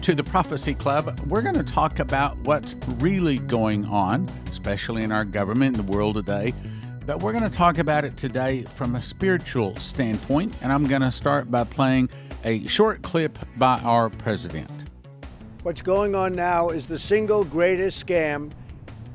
to the Prophecy Club. We're going to talk about what's really going on, especially in our government and the world today. But we're going to talk about it today from a spiritual standpoint, and I'm going to start by playing a short clip by our president. What's going on now is the single greatest scam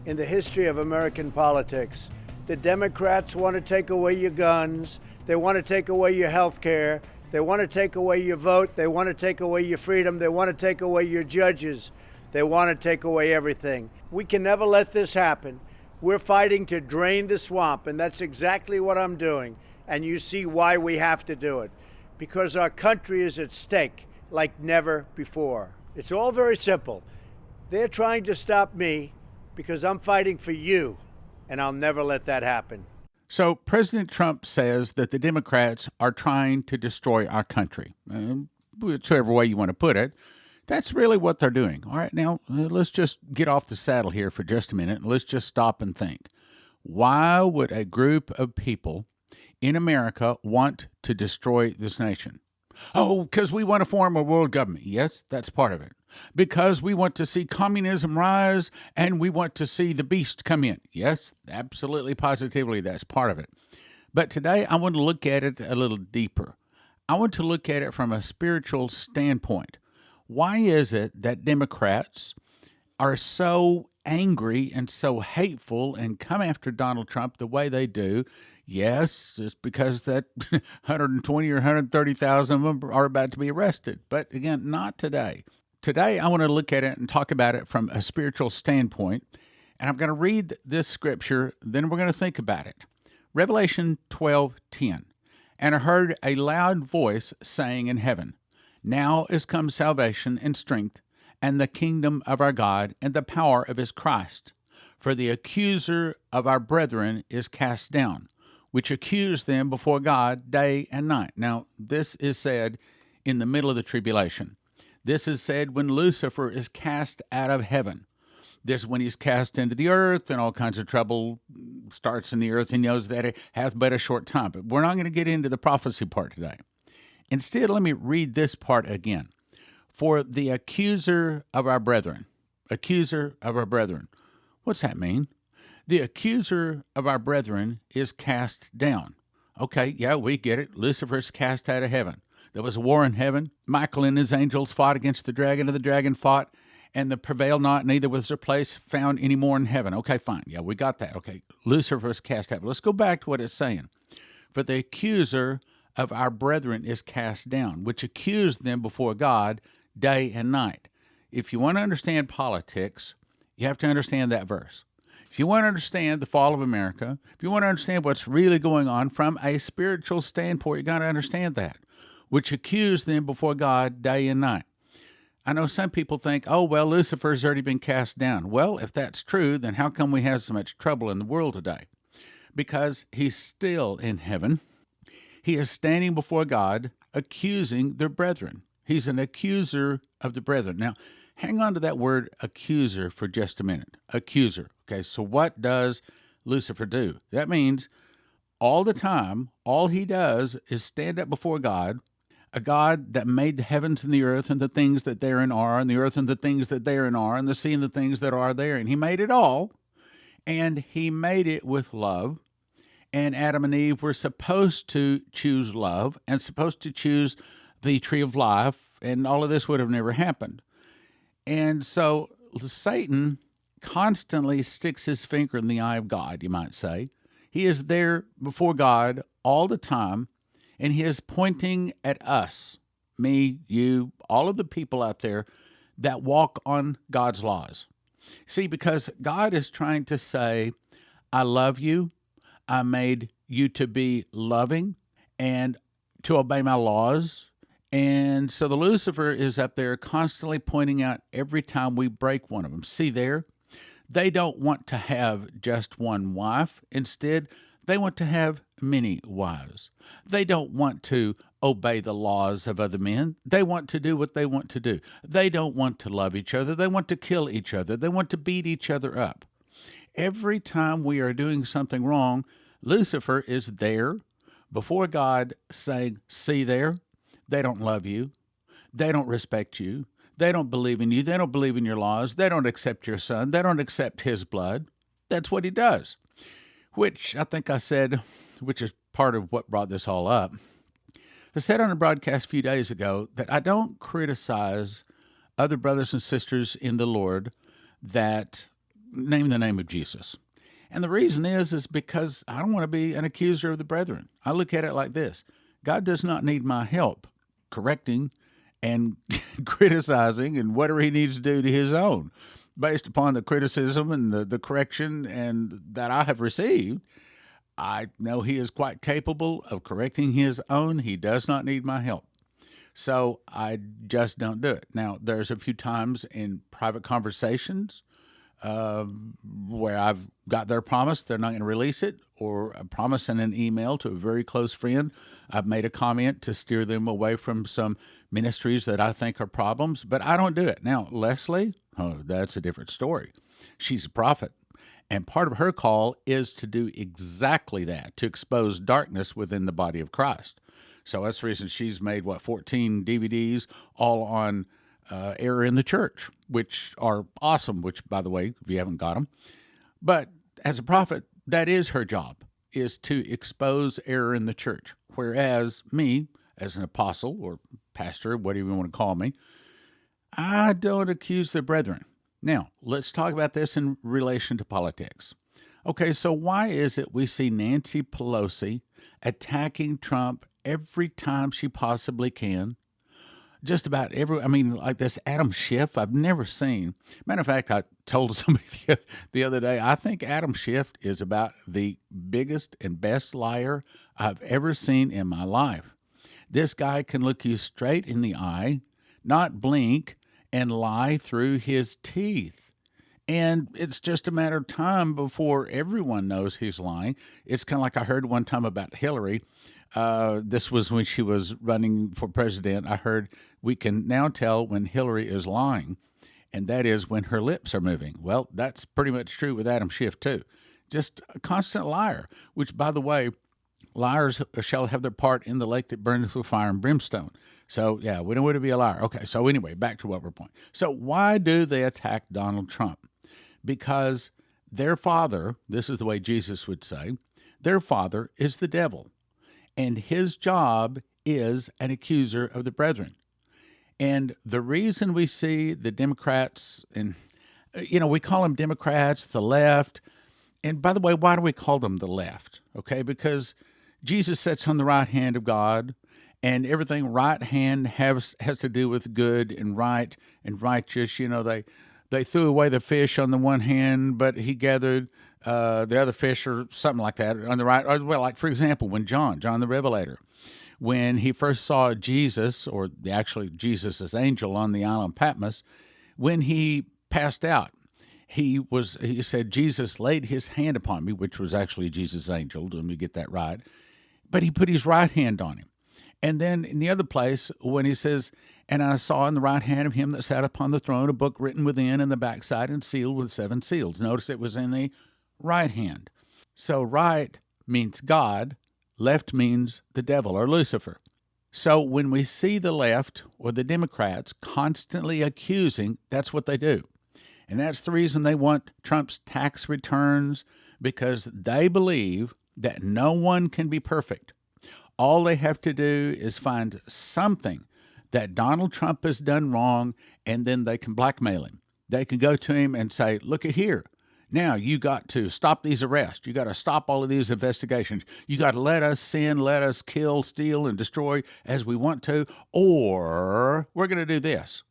in the history of American politics. The Democrats want to take away your guns. They want to take away your health care. They want to take away your vote. They want to take away your freedom. They want to take away your judges. They want to take away everything. We can never let this happen. We're fighting to drain the swamp, and that's exactly what I'm doing. And you see why we have to do it. Because our country is at stake like never before. It's all very simple. They're trying to stop me because I'm fighting for you, and I'll never let that happen. So President Trump says that the Democrats are trying to destroy our country. Whichever way you want to put it, that's really what they're doing. All right, now let's just get off the saddle here for just a minute. Let's just stop and think. Why would a group of people in America want to destroy this nation? Oh, because we want to form a world government. Yes, that's part of it. Because we want to see communism rise and we want to see the beast come in. Yes, absolutely, positively, that's part of it. But today I want to look at it a little deeper. I want to look at it from a spiritual standpoint. Why is it that Democrats are so angry and so hateful and come after Donald Trump the way they do? Yes, it's because that 120 or 130,000 of them are about to be arrested. But again, not today. Today, I want to look at it and talk about it from a spiritual standpoint. And I'm going to read this scripture, then we're going to think about it. Revelation 12:10. And I heard a loud voice saying in heaven, now is come salvation and strength, and the kingdom of our God, and the power of his Christ. For the accuser of our brethren is cast down, which accuse them before God day and night. Now, this is said in the middle of the tribulation. This is said when Lucifer is cast out of heaven. This is when he's cast into the earth, and all kinds of trouble starts in the earth, and knows that it hath but a short time. But we're not going to get into the prophecy part today. Instead, let me read this part again. For the accuser of our brethren. Accuser of our brethren. What's that mean? The accuser of our brethren is cast down. Okay, yeah, we get it. Lucifer's cast out of heaven. There was a war in heaven. Michael and his angels fought against the dragon, and the dragon fought, and the prevailed not, neither was their place found any more in heaven. Okay, fine. Yeah, we got that. Okay, Lucifer's cast out. But let's go back to what it's saying. For the accuser of our brethren is cast down, which accused them before God day and night. If you want to understand politics, you have to understand that verse. If you want to understand the fall of America, if you want to understand what's really going on from a spiritual standpoint, you got to understand that, which accuse them before God day and night. I know some people think, oh, well, Lucifer's already been cast down. Well, if that's true, then how come we have so much trouble in the world today? Because he's still in heaven. He is standing before God accusing their brethren. He's an accuser of the brethren. Now, hang on to that word accuser for just a minute. Accuser. Okay, so what does Lucifer do? That means all the time, all he does is stand up before God, a God that made the heavens and the earth and the things that therein are, and the earth and the things that therein are, and the sea and the things that are there. And he made it all, and he made it with love. And Adam and Eve were supposed to choose love and supposed to choose the tree of life, and all of this would have never happened. And so Satan constantly sticks his finger in the eye of God, you might say. He is there before God all the time, and he is pointing at us, me, you, all of the people out there that walk on God's laws. See, because God is trying to say, I love you. I made you to be loving and to obey my laws. And so the Lucifer is up there constantly pointing out every time we break one of them. See there? They don't want to have just one wife. Instead, they want to have many wives. They don't want to obey the laws of other men. They want to do what they want to do. They don't want to love each other. They want to kill each other. They want to beat each other up. Every time we are doing something wrong, Lucifer is there before God saying, see there, they don't love you. They don't respect you. They don't believe in you. They don't believe in your laws. They don't accept your son. They don't accept his blood. That's what he does, which I think I said, which is part of what brought this all up. I said on a broadcast a few days ago that I don't criticize other brothers and sisters in the Lord that name the name of Jesus. And the reason is because I don't want to be an accuser of the brethren. I look at it like this: God does not need my help correcting and criticizing and whatever he needs to do to his own. Based upon the criticism and the correction and that I have received, I know he is quite capable of correcting his own. He does not need my help. So I just don't do it. Now, there's a few times in private conversations where I've got their promise they're not going to release it, or a promise in an email to a very close friend. I've made a comment to steer them away from some ministries that I think are problems, but I don't do it. Now, Leslie, oh, that's a different story. She's a prophet, and part of her call is to do exactly that, to expose darkness within the body of Christ. So that's the reason she's made, 14 DVDs all on error in the church, which are awesome, which, by the way, if you haven't got them. But as a prophet, that is her job, is to expose error in the church. Whereas me, as an apostle or pastor, whatever you want to call me, I don't accuse the brethren. Now, let's talk about this in relation to politics. Okay, so why is it we see Nancy Pelosi attacking Trump every time she possibly can? Just about like this Adam Schiff, I've never seen. Matter of fact, I told somebody the other day, I think Adam Schiff is about the biggest and best liar I've ever seen in my life. This guy can look you straight in the eye, not blink, and lie through his teeth. And it's just a matter of time before everyone knows he's lying. It's kind of like I heard one time about Hillary. This was when she was running for president. I heard we can now tell when Hillary is lying, and that is when her lips are moving. Well, that's pretty much true with Adam Schiff, too. Just a constant liar, which, by the way, liars shall have their part in the lake that burns with fire and brimstone. So, yeah, we don't want to be a liar. Okay, so anyway, back to what we're pointing. So why do they attack Donald Trump? Because their father, this is the way Jesus would say, their father is the devil, and his job is an accuser of the brethren. And the reason we see the Democrats, and we call them Democrats, the left, and by the way, why do we call them the left? Okay, because Jesus sits on the right hand of God, and everything right hand has to do with good and right and righteous. They threw away the fish on the one hand, but he gathered the other fish or something like that on the right. Well, like, for example, when John the Revelator, when he first saw Jesus, or actually Jesus' angel on the island Patmos, when he passed out, he said, Jesus laid his hand upon me, which was actually Jesus' angel. Let me get that right. But he put his right hand on him. And then in the other place, when he says, and I saw in the right hand of him that sat upon the throne a book written within and the backside and sealed with 7 seals. Notice it was in the right hand. So right means God, left means the devil or Lucifer. So when we see the left or the Democrats constantly accusing, that's what they do. And that's the reason they want Trump's tax returns, because they believe that no one can be perfect. All they have to do is find something that Donald Trump has done wrong, and then they can blackmail him. They can go to him and say, look at here. Now you got to stop these arrests. You got to stop all of these investigations. You got to let us sin, let us kill, steal, and destroy as we want to, or we're going to do this.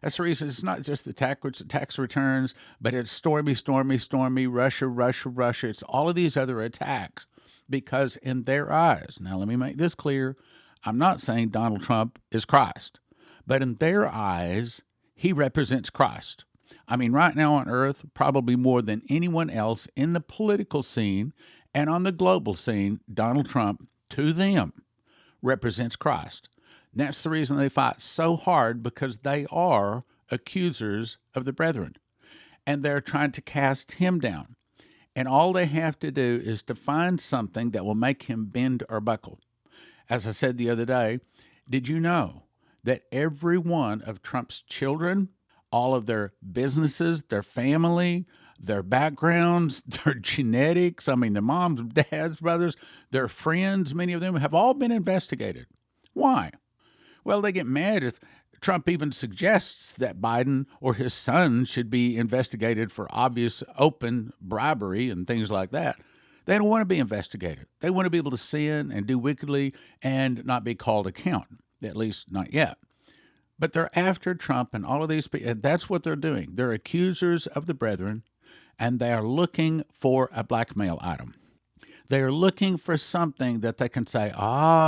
That's the reason it's not just the tax returns, but it's stormy, Russia. It's all of these other attacks. Because in their eyes, now let me make this clear, I'm not saying Donald Trump is Christ, but in their eyes, he represents Christ. I mean, right now on earth, probably more than anyone else in the political scene and on the global scene, Donald Trump, to them, represents Christ. And that's the reason they fight so hard, because they are accusers of the brethren, and they're trying to cast him down. And all they have to do is to find something that will make him bend or buckle. As I said the other day, did you know that every one of Trump's children, all of their businesses, their family, their backgrounds, their genetics, I mean, their moms, dads, brothers, their friends, many of them have all been investigated. Why? Well, they get mad if Trump even suggests that Biden or his son should be investigated for obvious open bribery and things like that. They don't want to be investigated. They want to be able to sin and do wickedly and not be called account, at least not yet. But they're after Trump and all of these people, and that's what they're doing. They're accusers of the brethren, and they are looking for a blackmail item. They are looking for something that they can say,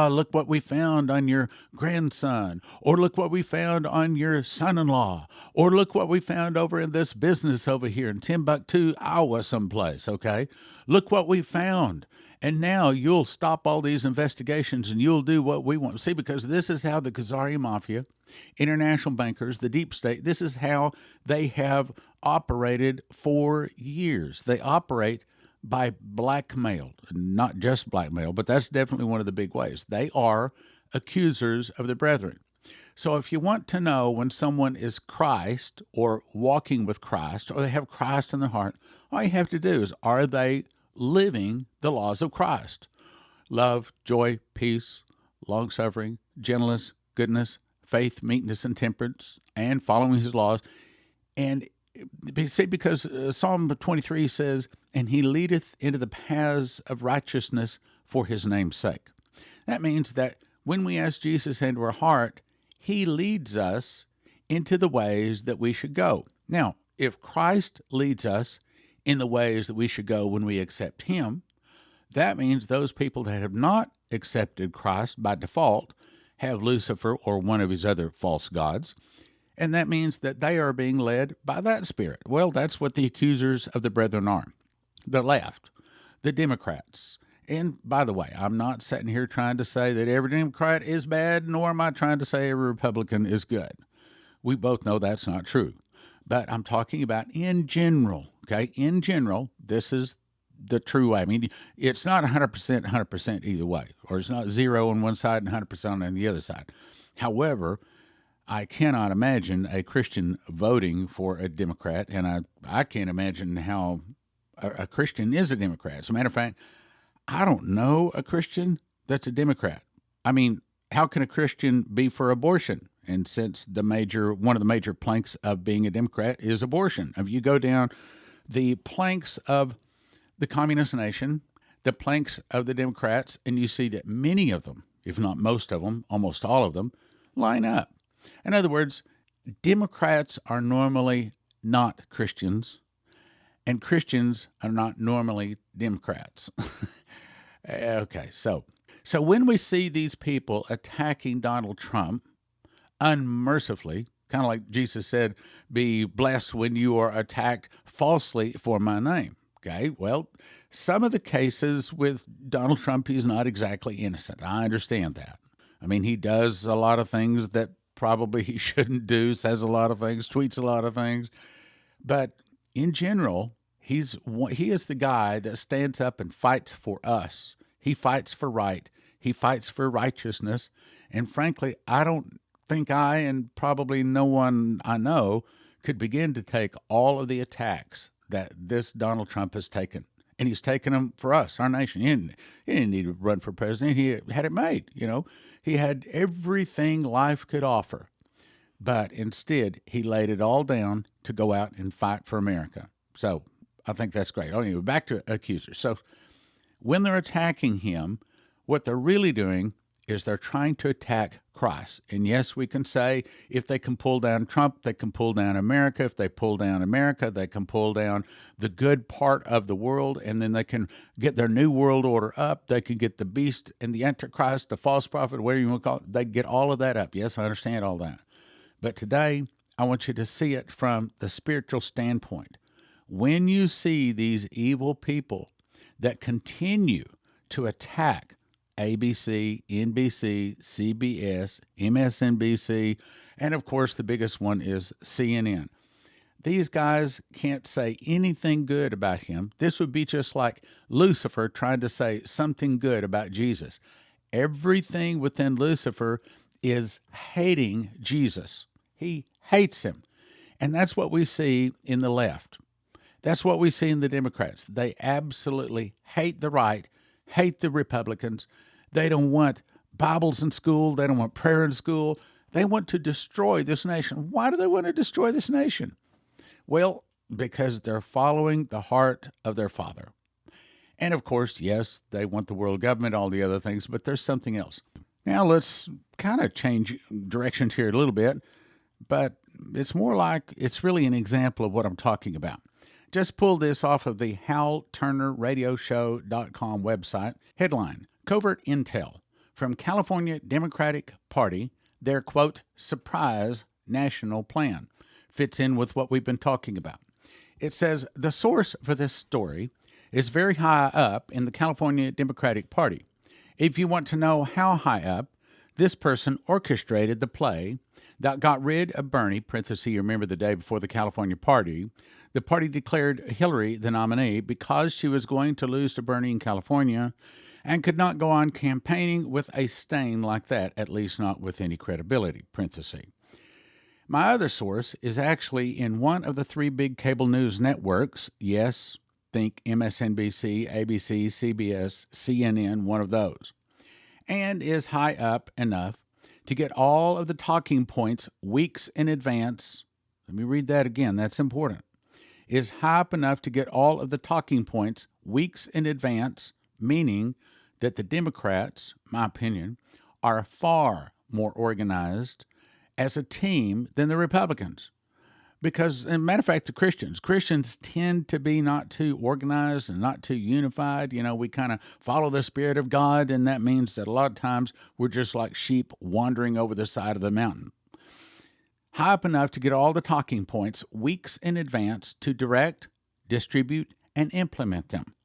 look what we found on your grandson, or look what we found on your son-in-law, or look what we found over in this business over here in Timbuktu, Iowa, someplace, okay? Look what we found. And now you'll stop all these investigations and you'll do what we want. See, because this is how the Khazari Mafia, international bankers, the deep state, this is how they have operated for years. They operate by blackmail, not just blackmail, but that's definitely one of the big ways. They are accusers of the brethren. So if you want to know when someone is Christ or walking with Christ or they have Christ in their heart, all you have to do is, are they living the laws of Christ? Love, joy, peace, long-suffering, gentleness, goodness, faith, meekness, and temperance, and following his laws. And see, because Psalm 23 says, and he leadeth into the paths of righteousness for his name's sake. That means that when we ask Jesus into our heart, he leads us into the ways that we should go. Now, if Christ leads us in the ways that we should go when we accept him, that means those people that have not accepted Christ by default have Lucifer or one of his other false gods. And that means that they are being led by that spirit. Well, that's what the accusers of the brethren are. The left, the Democrats. And by the way, I'm not sitting here trying to say that every Democrat is bad, nor am I trying to say every Republican is good. We both know that's not true. But I'm talking about in general, okay? In general, this is the true way. I mean, it's not 100% either way, or it's not 0 on one side and 100% on the other side. However, I cannot imagine a Christian voting for a Democrat, and I can't imagine how a Christian is a Democrat. As a matter of fact, I don't know a Christian that's a Democrat. I mean, how can a Christian be for abortion? And since one of the major planks of being a Democrat is abortion. If you go down the planks of the communist nation, the planks of the Democrats, and you see that many of them, if not most of them, almost all of them, line up. In other words, Democrats are normally not Christians, and Christians are not normally Democrats. Okay, so when we see these people attacking Donald Trump unmercifully, kind of like Jesus said, be blessed when you are attacked falsely for my name. Okay, well, some of the cases with Donald Trump, he's not exactly innocent. I understand that. I mean, he does a lot of things that probably he shouldn't do, says a lot of things, tweets a lot of things. But in general, he is the guy that stands up and fights for us. He fights for right. He fights for righteousness. And frankly, I don't think I, and probably no one I know, could begin to take all of the attacks that this Donald Trump has taken. And he's taken them for us, our nation. He didn't need to run for president. He had it made, He had everything life could offer. But instead, he laid it all down to go out and fight for America. So I think that's great. Anyway, back to accusers. So when they're attacking him, what they're really doing is they're trying to attack Christ. And yes, we can say if they can pull down Trump, they can pull down America. If they pull down America, they can pull down the good part of the world, and then they can get their new world order up. They can get the beast and the Antichrist, the false prophet, whatever you want to call it. They get all of that up. Yes, I understand all that. But today, I want you to see it from the spiritual standpoint. When you see these evil people that continue to attack ABC, NBC, CBS, MSNBC, and of course the biggest one is CNN. These guys can't say anything good about him. This would be just like Lucifer trying to say something good about Jesus. Everything within Lucifer is hating Jesus. He hates him. And that's what we see in the left. That's what we see in the Democrats. They absolutely hate the right, hate the Republicans. They don't want Bibles in school. They don't want prayer in school. They want to destroy this nation. Why do they want to destroy this nation? Well, because they're following the heart of their father. And of course, yes, they want the world government, all the other things, but there's something else. Now let's kind of change directions here a little bit, but it's more like it's really an example of what I'm talking about. Just pulled this off of the HalTurnerRadioshow.com website. Headline, Covert Intel from California Democratic Party, their, quote, surprise national plan. Fits in with what we've been talking about. It says the source for this story is very high up in the California Democratic Party. If you want to know how high up, this person orchestrated the play that got rid of Bernie, parenthesis, remember the day before the California Party. The party declared Hillary the nominee because she was going to lose to Bernie in California and could not go on campaigning with a stain like that, at least not with any credibility, parenthesis. My other source is actually in one of the three big cable news networks. Yes, think MSNBC, ABC, CBS, CNN, one of those. And is high up enough to get all of the talking points weeks in advance. Let me read that again. That's important. Is high up enough to get all of the talking points weeks in advance, meaning that the Democrats, my opinion, are far more organized as a team than the Republicans. Because, as a matter of fact, the Christians tend to be not too organized and not too unified. You know, we kind of follow the Spirit of God, and that means that a lot of times we're just like sheep wandering over the side of the mountain. High up enough to get all the talking points weeks in advance to direct, distribute, and implement them.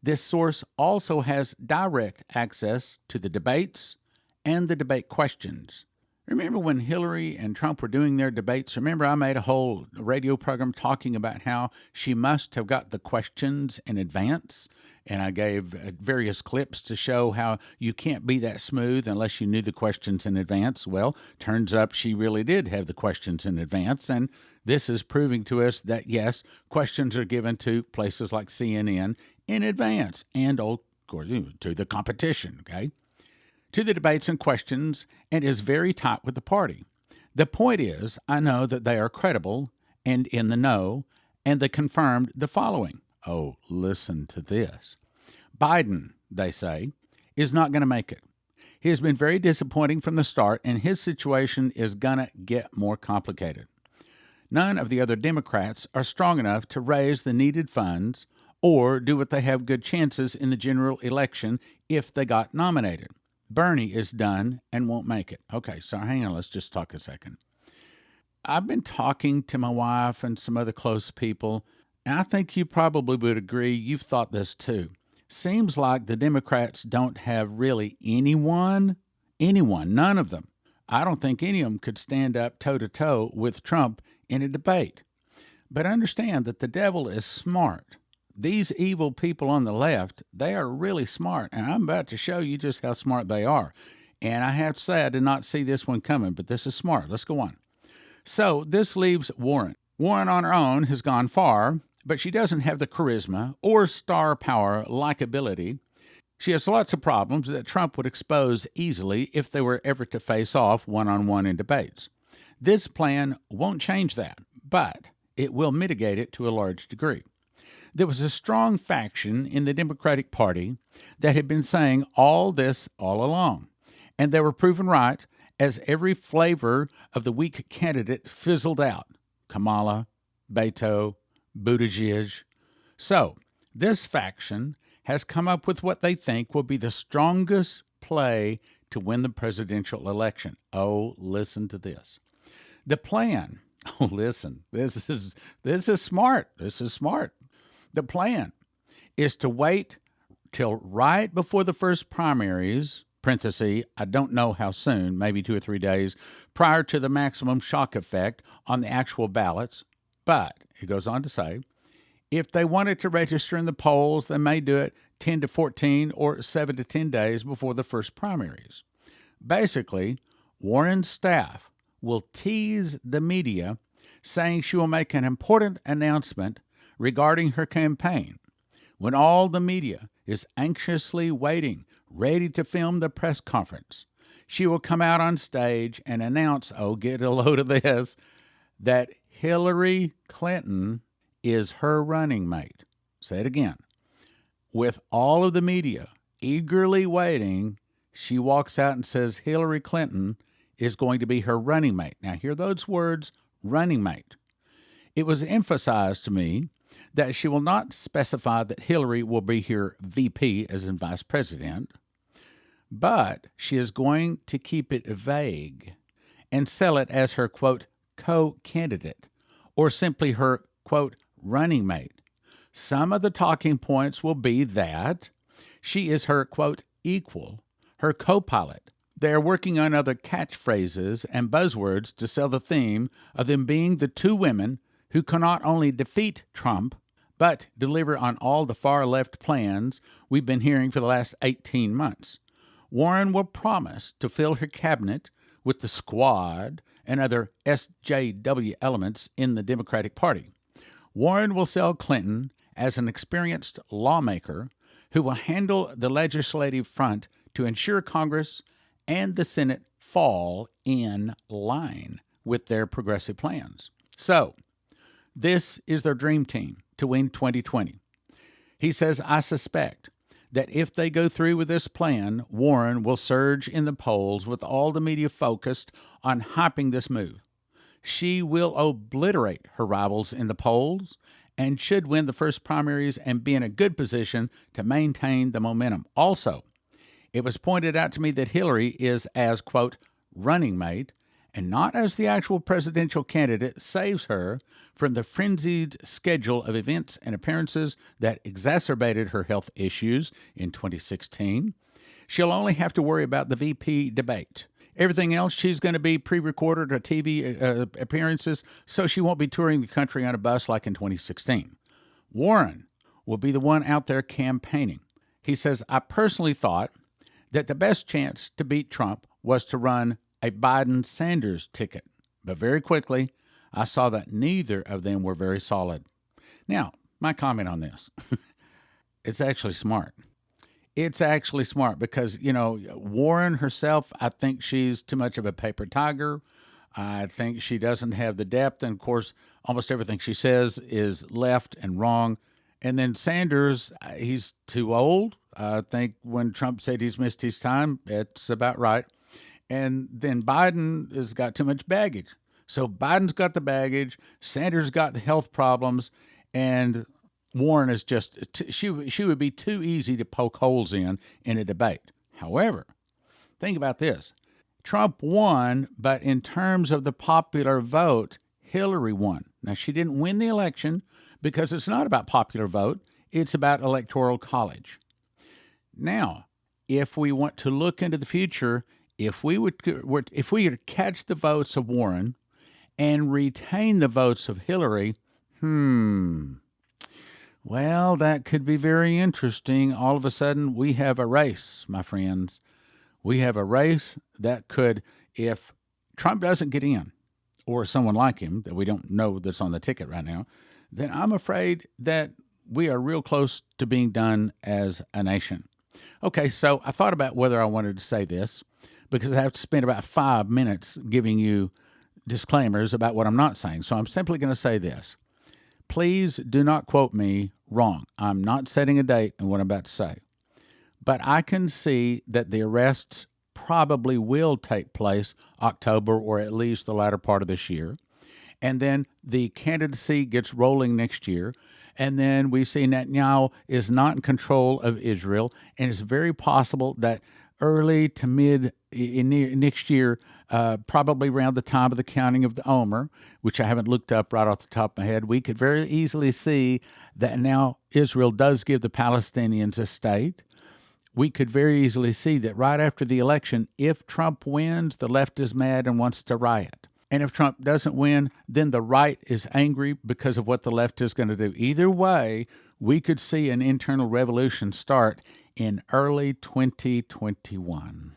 This source also has direct access to the debates and the debate questions. Remember when Hillary and Trump were doing their debates? Remember I made a whole radio program talking about how she must have got the questions in advance? And I gave various clips to show how you can't be that smooth unless you knew the questions in advance. Well, turns up she really did have the questions in advance. And this is proving to us that, yes, questions are given to places like CNN in advance and, of course, to the competition, okay? To the debates and questions, and is very tight with the party. The point is, I know that they are credible and in the know, and they confirmed the following. Oh, listen to this. Biden, they say, is not going to make it. He has been very disappointing from the start, and his situation is going to get more complicated. None of the other Democrats are strong enough to raise the needed funds or do what they have good chances in the general election if they got nominated. Bernie is done and won't make it. Okay, so hang on, let's just talk a second. I've been talking to my wife and some other close people, and I think you probably would agree, you've thought this too. Seems like the Democrats don't have really anyone, none of them. I don't think any of them could stand up toe-to-toe with Trump in a debate. But understand that the devil is smart. These evil people on the left, they are really smart, and I'm about to show you just how smart they are. And I have to say, I did not see this one coming, but this is smart. Let's go on. So this leaves Warren. Warren on her own has gone far, but she doesn't have the charisma or star power likability. She has lots of problems that Trump would expose easily if they were ever to face off one-on-one in debates. This plan won't change that, but it will mitigate it to a large degree. There was a strong faction in the Democratic Party that had been saying all this all along, and they were proven right as every flavor of the weak candidate fizzled out. Kamala, Beto, Buttigieg. So, this faction has come up with what they think will be the strongest play to win the presidential election. Oh, listen to this. The plan, this is smart. This is smart. The plan is to wait till right before the first primaries, parenthesis, I don't know how soon, maybe 2 or 3 days, prior to the maximum shock effect on the actual ballots. But, it goes on to say, if they wanted to register in the polls, they may do it 10 to 14 or 7 to 10 days before the first primaries. Basically, Warren's staff will tease the media, saying she will make an important announcement regarding her campaign, when all the media is anxiously waiting, ready to film the press conference. She will come out on stage and announce, oh, get a load of this, that Hillary Clinton is her running mate. Say it again. With all of the media eagerly waiting, she walks out and says Hillary Clinton is going to be her running mate. Now, hear those words, running mate. It was emphasized to me that she will not specify that Hillary will be her VP, as in vice president, but she is going to keep it vague and sell it as her, quote, co-candidate, or simply her, quote, running mate. Some of the talking points will be that she is her, quote, equal, her co-pilot. They are working on other catchphrases and buzzwords to sell the theme of them being the two women who can not only defeat Trump, but deliver on all the far-left plans we've been hearing for the last 18 months. Warren will promise to fill her cabinet with the squad and other SJW elements in the Democratic Party. Warren will sell Clinton as an experienced lawmaker who will handle the legislative front to ensure Congress and the Senate fall in line with their progressive plans. So, this is their dream team to win 2020. He says, I suspect that if they go through with this plan, Warren will surge in the polls with all the media focused on hyping this move. She will obliterate her rivals in the polls and should win the first primaries and be in a good position to maintain the momentum. Also, it was pointed out to me that Hillary is as, quote, running mate, and not as the actual presidential candidate, saves her from the frenzied schedule of events and appearances that exacerbated her health issues in 2016. She'll only have to worry about the VP debate. Everything else, she's going to be pre-recorded or TV appearances, so she won't be touring the country on a bus like in 2016. Warren will be the one out there campaigning. He says, I personally thought that the best chance to beat Trump was to run a Biden-Sanders ticket. But very quickly, I saw that neither of them were very solid. Now, my comment on this. It's actually smart. It's actually smart because, Warren herself, I think she's too much of a paper tiger. I think she doesn't have the depth. And, of course, almost everything she says is left and wrong. And then Sanders, he's too old. I think when Trump said he's missed his time, it's about right. And then Biden has got too much baggage. So Biden's got the baggage, Sanders got the health problems, and Warren is just, she would be too easy to poke holes in a debate. However, think about this. Trump won, but in terms of the popular vote, Hillary won. Now, she didn't win the election because it's not about popular vote. It's about electoral college. Now, if we want to look into the future, if we were to catch the votes of Warren and retain the votes of Hillary, well, that could be very interesting. All of a sudden, we have a race, my friends. We have a race that could, if Trump doesn't get in, or someone like him that we don't know that's on the ticket right now, then I'm afraid that we are real close to being done as a nation. Okay, so I thought about whether I wanted to say this because I have to spend about 5 minutes giving you disclaimers about what I'm not saying. So I'm simply going to say this. Please do not quote me wrong. I'm not setting a date in what I'm about to say. But I can see that the arrests probably will take place October or at least the latter part of this year. And then the candidacy gets rolling next year. And then we see Netanyahu is not in control of Israel. And it's very possible that early to mid next year, probably around the time of the counting of the Omer, which I haven't looked up right off the top of my head, we could very easily see that now Israel does give the Palestinians a state. We could very easily see that right after the election, if Trump wins, the left is mad and wants to riot. And if Trump doesn't win, then the right is angry because of what the left is going to do. Either way, we could see an internal revolution start in early 2021.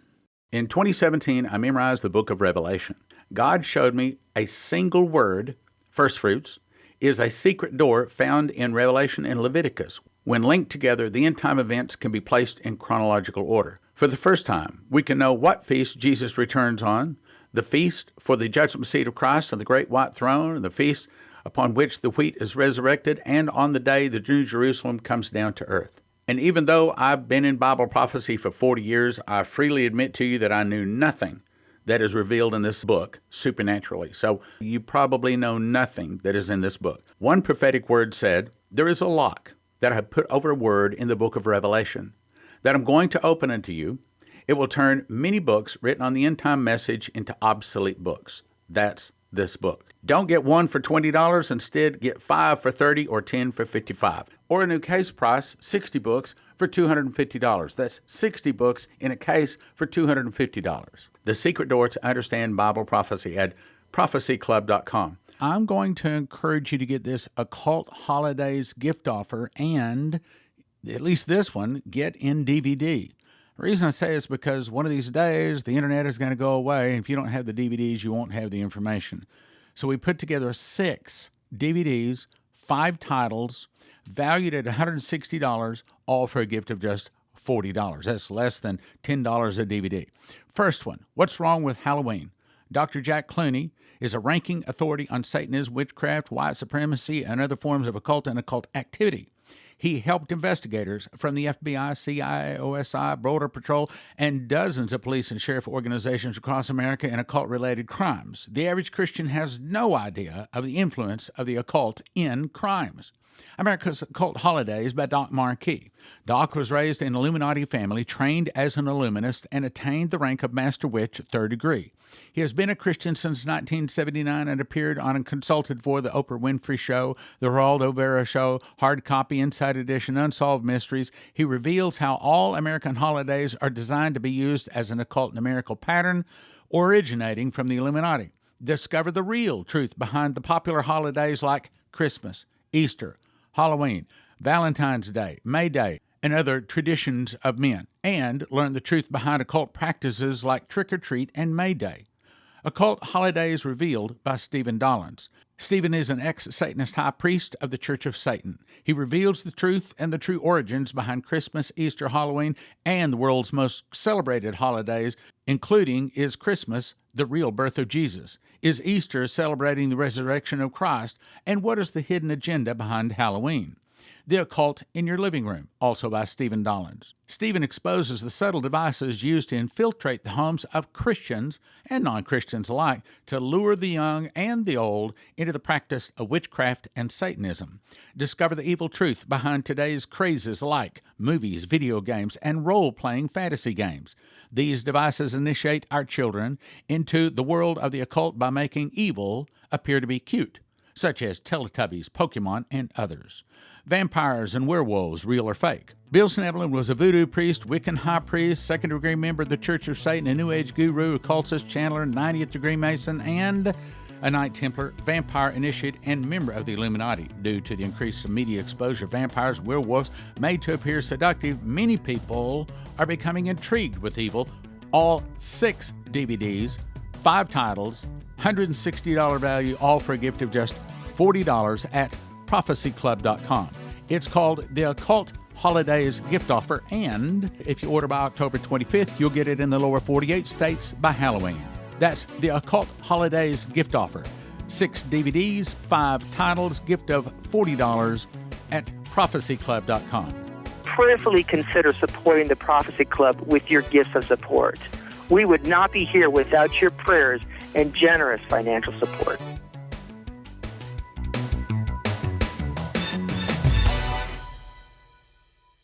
In 2017, I memorized the book of Revelation. God showed me a single word, first fruits, is a secret door found in Revelation and Leviticus. When linked together, the end-time events can be placed in chronological order. For the first time, we can know what feast Jesus returns on, the feast for the judgment seat of Christ on the great white throne, the feast upon which the wheat is resurrected, and on the day the New Jerusalem comes down to earth. And even though I've been in Bible prophecy for 40 years, I freely admit to you that I knew nothing that is revealed in this book supernaturally. So you probably know nothing that is in this book. One prophetic word said, there is a lock that I have put over a word in the book of Revelation that I'm going to open unto you. It will turn many books written on the end-time message into obsolete books. That's this book. Don't get one for $20. Instead, get 5 for $30 or 10 for $55. Or a new case price, 60 books for $250. That's 60 books in a case for $250. The secret door to understand Bible prophecy at prophecyclub.com. I'm going to encourage you to get this Occult Holidays gift offer and, at least this one, get in DVD. The reason I say is because one of these days the internet is going to go away, and if you don't have the DVDs, you won't have the information. So we put together 6 DVDs, 5 titles, valued at $160, all for a gift of just $40. That's less than $10 a DVD. First one, What's Wrong with Halloween? Dr. Jack Clooney is a ranking authority on Satanism, witchcraft, white supremacy, and other forms of occult and occult activity. He helped investigators from the FBI, CIA, OSI, Border Patrol, and dozens of police and sheriff organizations across America in occult-related crimes. The average Christian has no idea of the influence of the occult in crimes. America's Occult Holidays by Doc Marquis. Doc was raised in an Illuminati family, trained as an Illuminist, and attained the rank of Master Witch, 3rd degree. He has been a Christian since 1979 and appeared on and consulted for The Oprah Winfrey Show, The Geraldo Vera Show, Hard Copy, Inside Edition, Unsolved Mysteries. He reveals how all American holidays are designed to be used as an occult numerical pattern originating from the Illuminati. Discover the real truth behind the popular holidays like Christmas, Easter, Halloween, Valentine's Day, May Day, and other traditions of men, and learn the truth behind occult practices like trick-or-treat and May Day. Occult Holidays Revealed by Stephen Dollins. Stephen is an ex-Satanist high priest of the Church of Satan. He reveals the truth and the true origins behind Christmas, Easter, Halloween, and the world's most celebrated holidays, including is Christmas, the real birth of Jesus? Is Easter celebrating the resurrection of Christ? And what is the hidden agenda behind Halloween? The Occult in Your Living Room, also by Stephen Dollins. Stephen exposes the subtle devices used to infiltrate the homes of Christians and non-Christians alike to lure the young and the old into the practice of witchcraft and Satanism. Discover the evil truth behind today's crazes like movies, video games, and role-playing fantasy games. These devices initiate our children into the world of the occult by making evil appear to be cute, such as Teletubbies, Pokemon, and others. Vampires and werewolves, real or fake. Bill Schneblin was a voodoo priest, Wiccan high priest, 2nd degree member of the Church of Satan, a New Age guru, occultist, channeler, 90th degree Mason, and a Knight Templar, vampire initiate, and member of the Illuminati. Due to the increased media exposure of vampires, werewolves made to appear seductive, many people are becoming intrigued with evil. All 6 DVDs, 5 titles, $160 value, all for a gift of just $40 at prophecyclub.com. It's called the Occult Holidays Gift Offer, and if you order by October 25th, you'll get it in the lower 48 states by Halloween. That's the Occult Holidays Gift Offer. 6 DVDs, 5 titles, gift of $40 at prophecyclub.com. Prayerfully consider supporting the Prophecy Club with your gifts of support. We would not be here without your prayers and generous financial support.